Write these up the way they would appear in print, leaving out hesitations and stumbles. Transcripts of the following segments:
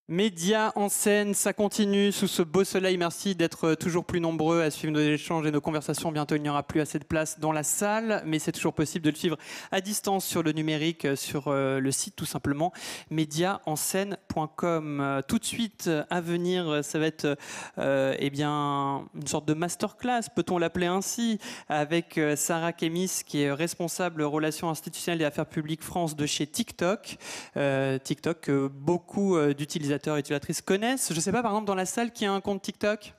Média en scène, ça continue sous ce beau soleil. Merci d'être toujours plus nombreux à suivre nos échanges et nos conversations. Bientôt, il n'y aura plus assez de place dans la salle, mais c'est toujours possible de le suivre à distance sur le numérique, sur le site tout simplement, médiaenscène.com. Tout de suite à venir, ça va être eh bien, une sorte de masterclass, peut-on l'appeler ainsi, avec Sarah Kémis, qui est responsable relations institutionnelles et affaires publiques France de chez TikTok. TikTok que beaucoup d'utilisateurs et utilisatrices connaissent. Je ne sais pas, par exemple, dans la salle, qui a un compte TikTok ?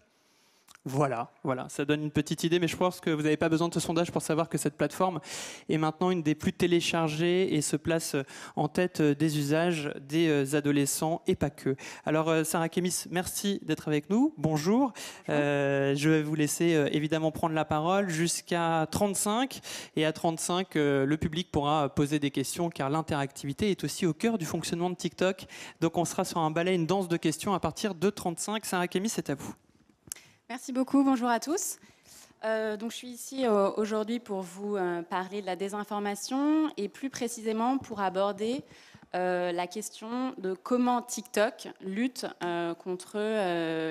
Voilà, ça donne une petite idée, mais je pense que vous n'avez pas besoin de ce sondage pour savoir que cette plateforme est maintenant une des plus téléchargées et se place en tête des usages des adolescents et pas que. Alors Sarah Kémis, merci d'être avec nous. Bonjour. Je vais vous laisser évidemment prendre la parole jusqu'à 35 et à 35, le public pourra poser des questions car l'interactivité est aussi au cœur du fonctionnement de TikTok. Donc on sera sur un ballet, une danse de questions à partir de 35. Sarah Kémis, c'est à vous. Merci beaucoup, bonjour à tous. Donc, je suis ici aujourd'hui pour vous parler de la désinformation et plus précisément pour aborder la question de comment TikTok lutte contre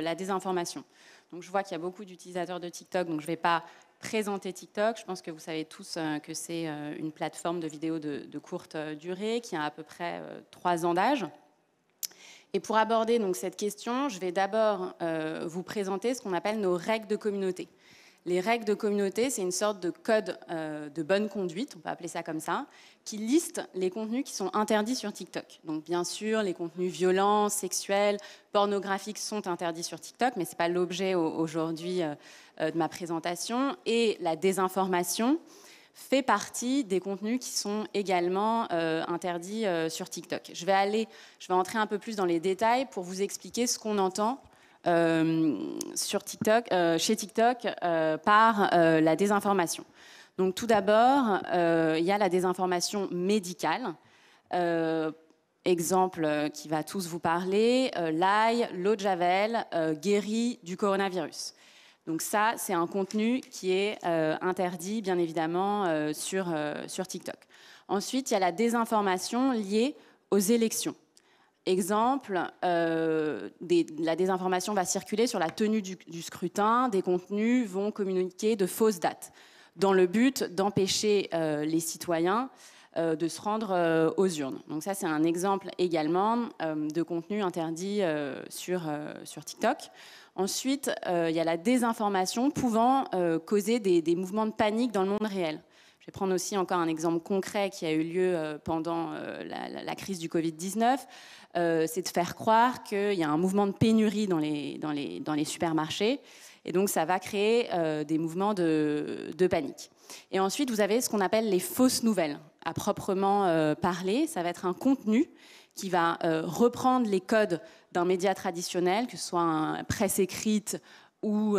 la désinformation. Donc, je vois qu'il y a beaucoup d'utilisateurs de TikTok, donc je ne vais pas présenter TikTok. Je pense que vous savez tous que c'est une plateforme de vidéos de courte durée qui a à peu près 3 ans d'âge. Et pour aborder donc cette question, je vais d'abord vous présenter ce qu'on appelle nos règles de communauté. Les règles de communauté, c'est une sorte de code de bonne conduite, on peut appeler ça comme ça, qui liste les contenus qui sont interdits sur TikTok. Donc bien sûr, les contenus violents, sexuels, pornographiques sont interdits sur TikTok, mais ce n'est pas l'objet aujourd'hui de ma présentation. Et la désinformation fait partie des contenus qui sont également interdits sur TikTok. Je vais entrer un peu plus dans les détails pour vous expliquer ce qu'on entend sur TikTok, chez TikTok par la désinformation. Donc tout d'abord, il y a la désinformation médicale. Exemple qui va tous vous parler, l'ail, l'eau de Javel guérit du coronavirus. Donc ça, c'est un contenu qui est interdit, bien évidemment, sur TikTok. Ensuite, il y a la désinformation liée aux élections. Exemple, la désinformation va circuler sur la tenue du scrutin. Des contenus vont communiquer de fausses dates, dans le but d'empêcher les citoyens de se rendre aux urnes. Donc ça, c'est un exemple également de contenu interdit sur TikTok. Ensuite, il y a la désinformation pouvant causer des mouvements de panique dans le monde réel. Je vais prendre aussi encore un exemple concret qui a eu lieu pendant la crise du Covid-19. C'est de faire croire qu'il y a un mouvement de pénurie dans les supermarchés. Et donc, ça va créer des mouvements de panique. Et ensuite, vous avez ce qu'on appelle les fausses nouvelles. À proprement parler, ça va être un contenu qui va reprendre les codes d'un média traditionnel, que ce soit une presse écrite ou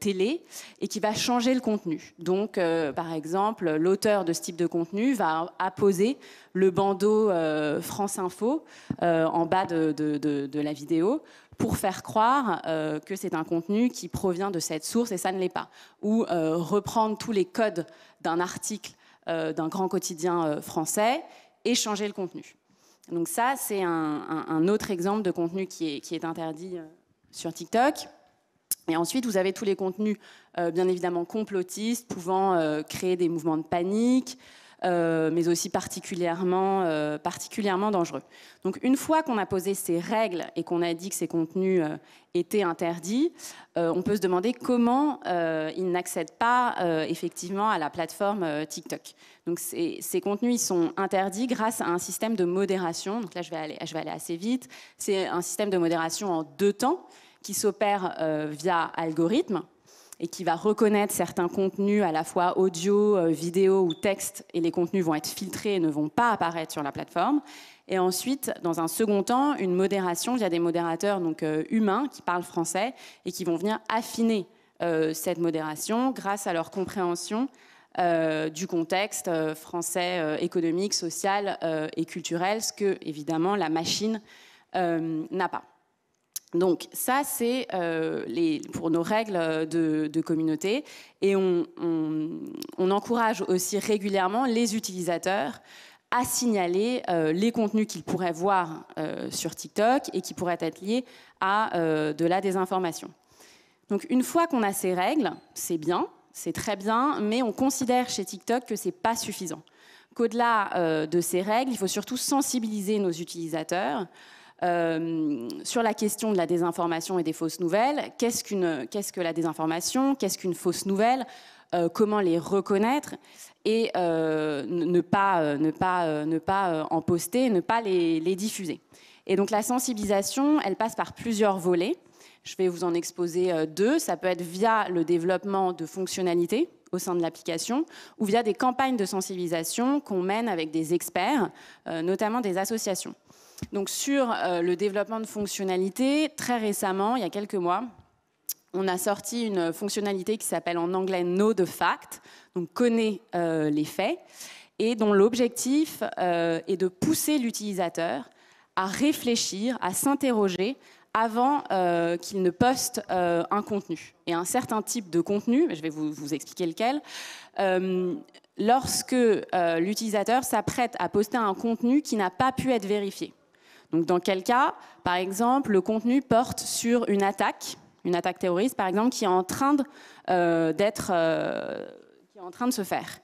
télé, et qui va changer le contenu. Donc, par exemple, l'auteur de ce type de contenu va apposer le bandeau France Info en bas de la vidéo pour faire croire que c'est un contenu qui provient de cette source, et ça ne l'est pas. Ou reprendre tous les codes d'un article d'un grand quotidien français et changer le contenu. Donc ça, c'est un autre exemple de contenu qui est interdit sur TikTok. Et ensuite, vous avez tous les contenus, bien évidemment, complotistes, pouvant créer des mouvements de panique, mais aussi particulièrement dangereux. Donc, une fois qu'on a posé ces règles et qu'on a dit que ces contenus étaient interdits, on peut se demander comment ils n'accèdent pas effectivement à la plateforme TikTok. Donc, ces contenus, ils sont interdits grâce à un système de modération. Donc là, je vais aller assez vite. C'est un système de modération en 2 temps qui s'opère via algorithme et qui va reconnaître certains contenus à la fois audio, vidéo ou texte, et les contenus vont être filtrés et ne vont pas apparaître sur la plateforme. Et ensuite, dans un second temps, une modération via des modérateurs donc, humains qui parlent français et qui vont venir affiner cette modération grâce à leur compréhension du contexte français économique, social et culturel, ce que, évidemment, la machine n'a pas. Donc ça, c'est pour nos règles de communauté. Et on encourage aussi régulièrement les utilisateurs à signaler les contenus qu'ils pourraient voir sur TikTok et qui pourraient être liés à de la désinformation. Donc une fois qu'on a ces règles, c'est bien, c'est très bien, mais on considère chez TikTok que ce n'est pas suffisant. Qu'au-delà de ces règles, il faut surtout sensibiliser nos utilisateurs sur la question de la désinformation et des fausses nouvelles. Qu'est-ce que la désinformation? Qu'est-ce qu'une fausse nouvelle? Comment les reconnaître et ne pas en poster, ne pas les diffuser. Et donc la sensibilisation, elle passe par plusieurs volets. Je vais vous en exposer deux. Ça peut être via le développement de fonctionnalités au sein de l'application ou via des campagnes de sensibilisation qu'on mène avec des experts, notamment des associations. Donc sur le développement de fonctionnalités, très récemment, il y a quelques mois, on a sorti une fonctionnalité qui s'appelle en anglais Know the Fact, donc connaît les faits, et dont l'objectif est de pousser l'utilisateur à réfléchir, à s'interroger avant qu'il ne poste un contenu. Et un certain type de contenu, je vais vous expliquer lequel, lorsque l'utilisateur s'apprête à poster un contenu qui n'a pas pu être vérifié. Donc dans quel cas, par exemple, le contenu porte sur une attaque terroriste, par exemple, qui est en train de se faire.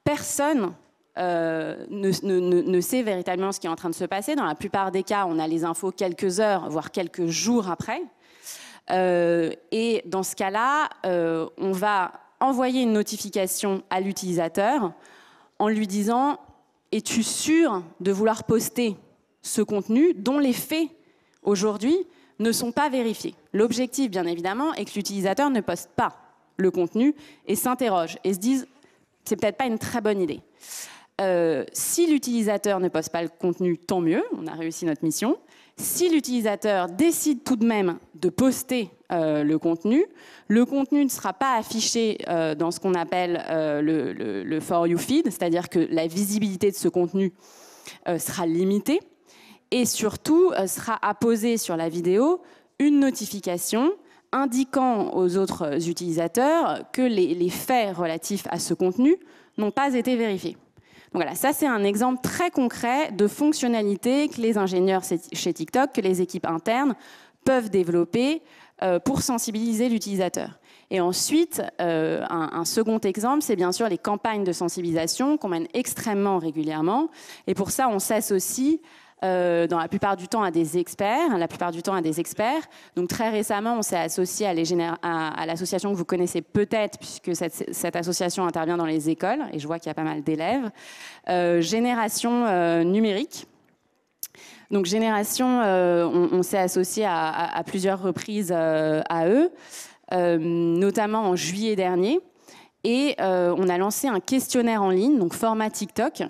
Personne ne sait véritablement ce qui est en train de se passer. Dans la plupart des cas, on a les infos quelques heures, voire quelques jours après. Et dans ce cas-là, on va envoyer une notification à l'utilisateur en lui disant « Es-tu sûr de vouloir poster ce contenu dont les faits, aujourd'hui, ne sont pas vérifiés ?» L'objectif, bien évidemment, est que l'utilisateur ne poste pas le contenu et s'interroge et se dise « C'est peut-être pas une très bonne idée ». Si l'utilisateur ne poste pas le contenu, tant mieux, on a réussi notre mission. Si l'utilisateur décide tout de même de poster le contenu ne sera pas affiché dans ce qu'on appelle le For You feed, c'est-à-dire que la visibilité de ce contenu sera limitée et surtout sera apposée sur la vidéo une notification indiquant aux autres utilisateurs que les faits relatifs à ce contenu n'ont pas été vérifiés. Donc voilà, ça c'est un exemple très concret de fonctionnalité que les ingénieurs chez TikTok, que les équipes internes peuvent développer pour sensibiliser l'utilisateur. Et ensuite, un second exemple, c'est bien sûr les campagnes de sensibilisation qu'on mène extrêmement régulièrement. Et pour ça, on s'associe dans la plupart du temps à des experts, Donc très récemment, on s'est associé à l'association que vous connaissez peut-être, puisque cette association intervient dans les écoles, et je vois qu'il y a pas mal d'élèves. Génération numérique. Donc Génération, on s'est associé à plusieurs reprises à eux, notamment en juillet dernier. Et on a lancé un questionnaire en ligne, donc format TikTok,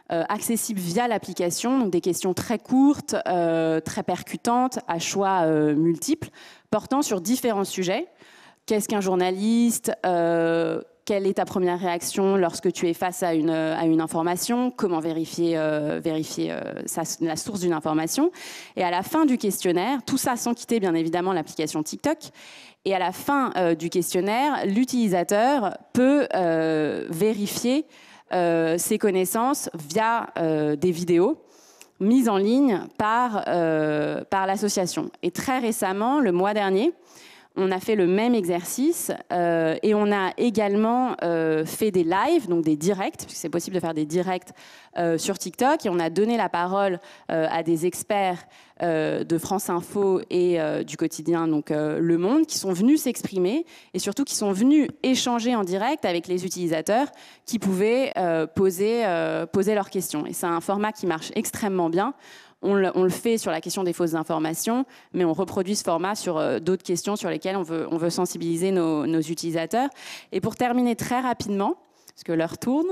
accessible via l'application, donc des questions très courtes, très percutantes, à choix multiples, portant sur différents sujets. Qu'est-ce qu'un journaliste? Quelle est ta première réaction lorsque tu es face à une information? Comment vérifier la source d'une information? Et à la fin du questionnaire, tout ça sans quitter bien évidemment l'application TikTok, et à la fin du questionnaire, l'utilisateur peut vérifier ses connaissances via des vidéos mises en ligne par l'association. Et très récemment, le mois dernier, on a fait le même exercice et on a également fait des lives, donc des directs, puisque c'est possible de faire des directs sur TikTok. Et on a donné la parole à des experts de France Info et du quotidien donc Le Monde, qui sont venus s'exprimer et surtout qui sont venus échanger en direct avec les utilisateurs qui pouvaient poser leurs questions. Et c'est un format qui marche extrêmement bien. On le fait sur la question des fausses informations, mais on reproduit ce format sur d'autres questions sur lesquelles on veut sensibiliser nos utilisateurs. Et pour terminer très rapidement, parce que l'heure tourne,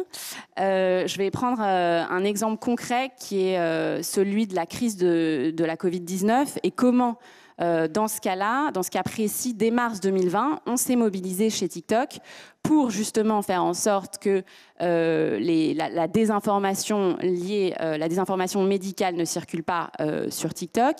je vais prendre un exemple concret qui est celui de la crise de la Covid-19 et comment Dans ce cas précis, dès mars 2020, on s'est mobilisé chez TikTok pour justement faire en sorte que la désinformation la désinformation médicale ne circule pas sur TikTok,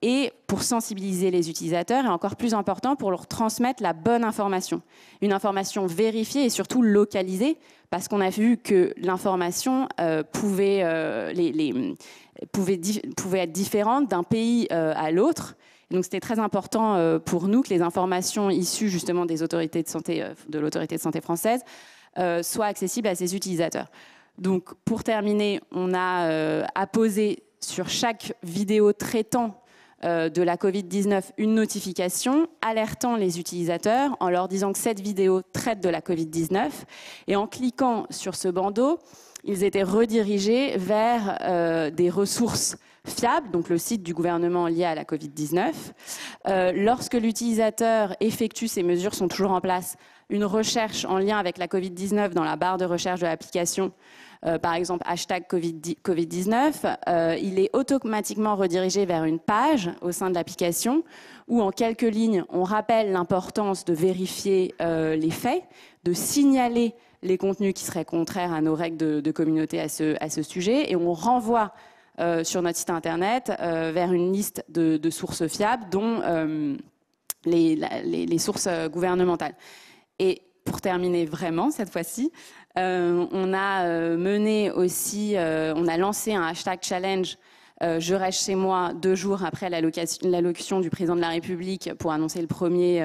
et pour sensibiliser les utilisateurs, et encore plus important, pour leur transmettre la bonne information. Une information vérifiée et surtout localisée, parce qu'on a vu que l'information pouvait être différente d'un pays à l'autre. Donc c'était très important pour nous que les informations issues justement des autorités de santé, de l'autorité de santé française, soient accessibles à ses utilisateurs. Donc pour terminer, on a apposé sur chaque vidéo traitant de la Covid-19 une notification alertant les utilisateurs en leur disant que cette vidéo traite de la Covid-19, et en cliquant sur ce bandeau, ils étaient redirigés vers des ressources fiables, donc le site du gouvernement lié à la Covid-19. Lorsque l'utilisateur effectue, ces mesures sont toujours en place, une recherche en lien avec la Covid-19 dans la barre de recherche de l'application, par exemple hashtag Covid-19, il est automatiquement redirigé vers une page au sein de l'application où en quelques lignes, on rappelle l'importance de vérifier les faits, de signaler les contenus qui seraient contraires à nos règles de communauté à ce sujet, et on renvoie sur notre site internet vers une liste de sources fiables, dont les sources gouvernementales. Et pour terminer vraiment cette fois-ci, on a mené aussi, on a lancé un hashtag challenge je reste chez moi 2 jours après l'allocution du président de la République pour annoncer le premier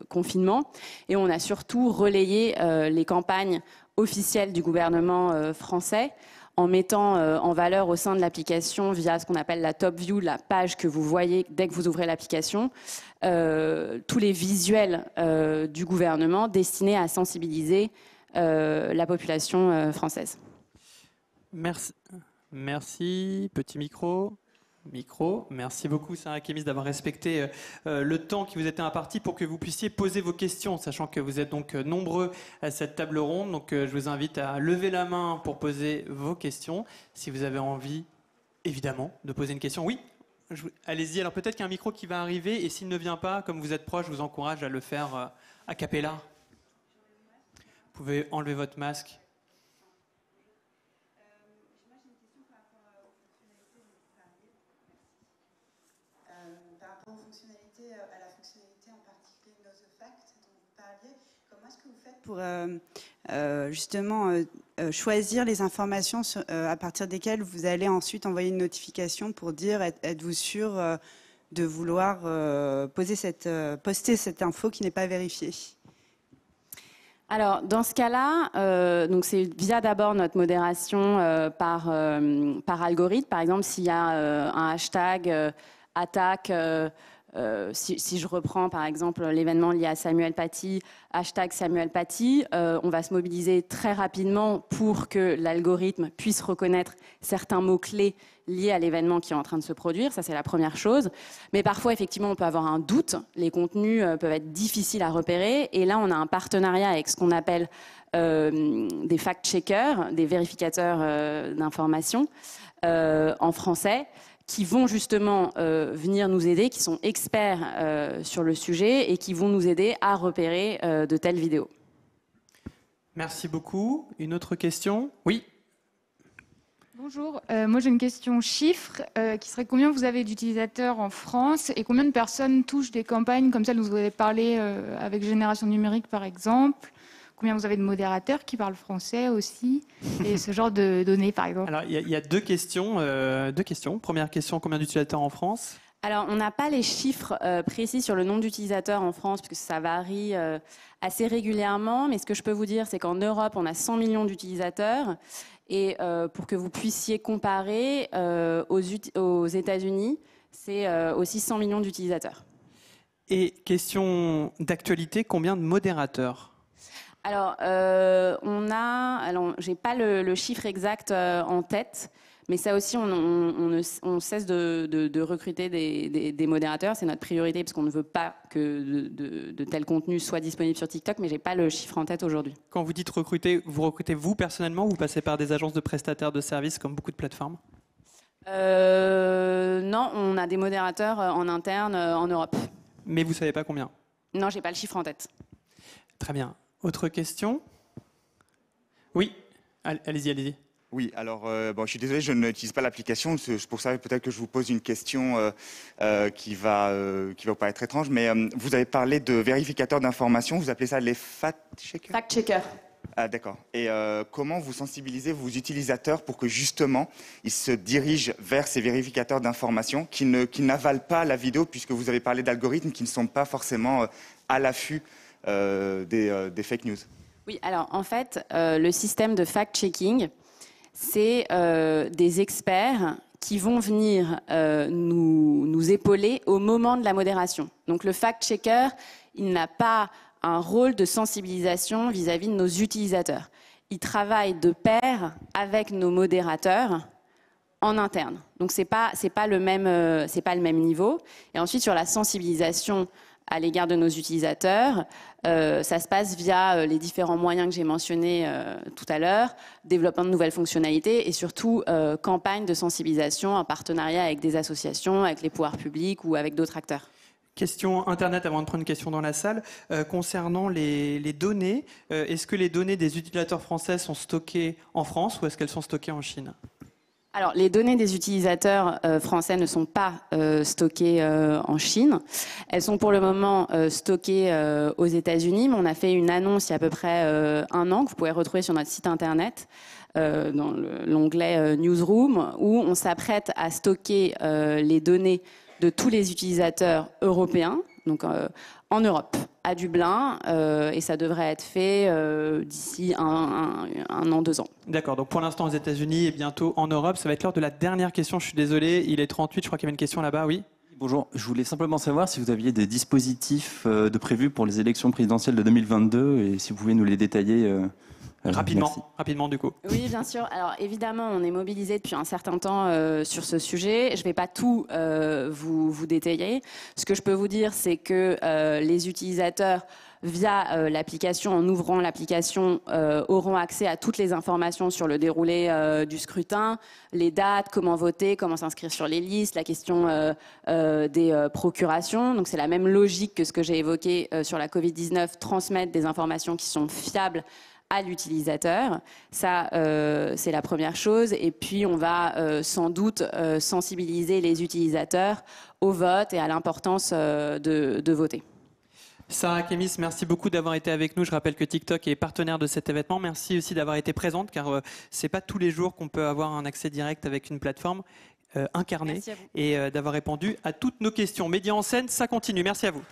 confinement. Et on a surtout relayé les campagnes officielles du gouvernement français en mettant en valeur au sein de l'application, via ce qu'on appelle la top view, la page que vous voyez dès que vous ouvrez l'application, tous les visuels du gouvernement destinés à sensibiliser la population française. Merci. Merci. Petit micro. Merci beaucoup, Sarah Kémis, d'avoir respecté le temps qui vous était imparti pour que vous puissiez poser vos questions, sachant que vous êtes donc nombreux à cette table ronde. Donc, je vous invite à lever la main pour poser vos questions. Si vous avez envie, évidemment, de poser une question. Oui, allez-y. Alors, peut-être qu'il y a un micro qui va arriver, et s'il ne vient pas, comme vous êtes proche, je vous encourage à le faire a cappella. Vous pouvez enlever votre masque. À la fonctionnalité en particulier Know the Fact dont vous parliez, comment est-ce que vous faites pour justement choisir les informations à partir desquelles vous allez ensuite envoyer une notification pour dire êtes-vous sûr de vouloir poster cette info qui n'est pas vérifiée? Alors, dans ce cas-là, donc c'est via d'abord notre modération par algorithme. Par exemple, s'il y a un hashtag attaque, si je reprends par exemple l'événement lié à Samuel Paty, hashtag Samuel Paty, on va se mobiliser très rapidement pour que l'algorithme puisse reconnaître certains mots-clés liés à l'événement qui est en train de se produire. Ça, c'est la première chose. Mais parfois, effectivement, on peut avoir un doute. Les contenus peuvent être difficiles à repérer. Et là, on a un partenariat avec ce qu'on appelle des fact-checkers, des vérificateurs d'informations en français, qui vont justement venir nous aider, qui sont experts sur le sujet et qui vont nous aider à repérer de telles vidéos. Merci beaucoup. Une autre question? Oui. Bonjour, moi j'ai une question chiffre qui serait combien vous avez d'utilisateurs en France et combien de personnes touchent des campagnes comme celle dont vous avez parlé avec Génération Numérique par exemple? Combien vous avez de modérateurs qui parlent français aussi? Et ce genre de données, par exemple. Alors, il y a deux questions. Première question, combien d'utilisateurs en France? Alors, on n'a pas les chiffres précis sur le nombre d'utilisateurs en France, puisque ça varie assez régulièrement. Mais ce que je peux vous dire, c'est qu'en Europe, on a 100 millions d'utilisateurs. Et pour que vous puissiez comparer, aux États-Unis, c'est aussi 100 millions d'utilisateurs. Et question d'actualité, combien de modérateurs? Alors, j'ai pas le chiffre exact en tête, mais ça aussi, on cesse de recruter des modérateurs. C'est notre priorité parce qu'on ne veut pas que de tels contenus soient disponibles sur TikTok, mais j'ai pas le chiffre en tête aujourd'hui. Quand vous dites recruter, vous recrutez vous personnellement ou vous passez par des agences de prestataires de services comme beaucoup de plateformes? Non, on a des modérateurs en interne en Europe. Mais vous ne savez pas combien? Non, j'ai pas le chiffre en tête. Très bien. Autre question? Oui, allez-y, allez-y. Oui, alors bon, je suis désolé, je n'utilise pas l'application. C'est pour ça peut-être que je vous pose une question qui va vous paraître étrange. Mais vous avez parlé de vérificateurs d'informations. Vous appelez ça les fact-checkers? Fact-checker. Ah, d'accord. Et comment vous sensibilisez vos utilisateurs pour que justement ils se dirigent vers ces vérificateurs d'informations qui n'avalent pas la vidéo, puisque vous avez parlé d'algorithmes qui ne sont pas forcément à l'affût des fake news? Oui, alors en fait, le système de fact-checking, c'est des experts qui vont venir nous épauler au moment de la modération. Donc le fact-checker, il n'a pas un rôle de sensibilisation vis-à-vis de nos utilisateurs. Il travaille de pair avec nos modérateurs en interne. Donc c'est pas le même niveau. Et ensuite sur la sensibilisation à l'égard de nos utilisateurs, ça se passe via les différents moyens que j'ai mentionnés tout à l'heure, développement de nouvelles fonctionnalités et surtout campagne de sensibilisation en partenariat avec des associations, avec les pouvoirs publics ou avec d'autres acteurs. Question Internet, avant de prendre une question dans la salle. Concernant les données, est-ce que les données des utilisateurs français sont stockées en France ou est-ce qu'elles sont stockées en Chine? Alors, les données des utilisateurs français ne sont pas stockées en Chine. Elles sont pour le moment stockées aux États-Unis, mais on a fait une annonce il y a à peu près un an que vous pouvez retrouver sur notre site Internet dans l'onglet Newsroom, où on s'apprête à stocker les données de tous les utilisateurs européens, donc en Europe, à Dublin, et ça devrait être fait d'ici un an, 2 ans. D'accord, donc pour l'instant aux États-Unis et bientôt en Europe. Ça va être l'heure de la dernière question, je suis désolé, il est 38, je crois qu'il y avait une question là-bas, oui. Bonjour, je voulais simplement savoir si vous aviez des dispositifs de prévus pour les élections présidentielles de 2022 et si vous pouvez nous les détailler. Rapidement du coup. Oui, bien sûr. Alors évidemment, on est mobilisé depuis un certain temps sur ce sujet. Je ne vais pas tout vous détailler. Ce que je peux vous dire, c'est que les utilisateurs, via l'application, en ouvrant l'application, auront accès à toutes les informations sur le déroulé du scrutin, les dates, comment voter, comment s'inscrire sur les listes, la question des procurations. Donc c'est la même logique que ce que j'ai évoqué sur la Covid-19, transmettre des informations qui sont fiables à l'utilisateur. Ça, c'est la première chose. Et puis, on va sans doute sensibiliser les utilisateurs au vote et à l'importance de voter. Sarah Kémis, merci beaucoup d'avoir été avec nous. Je rappelle que TikTok est partenaire de cet événement. Merci aussi d'avoir été présente, car c'est pas tous les jours qu'on peut avoir un accès direct avec une plateforme incarnée et d'avoir répondu à toutes nos questions. Média en scène, ça continue. Merci à vous.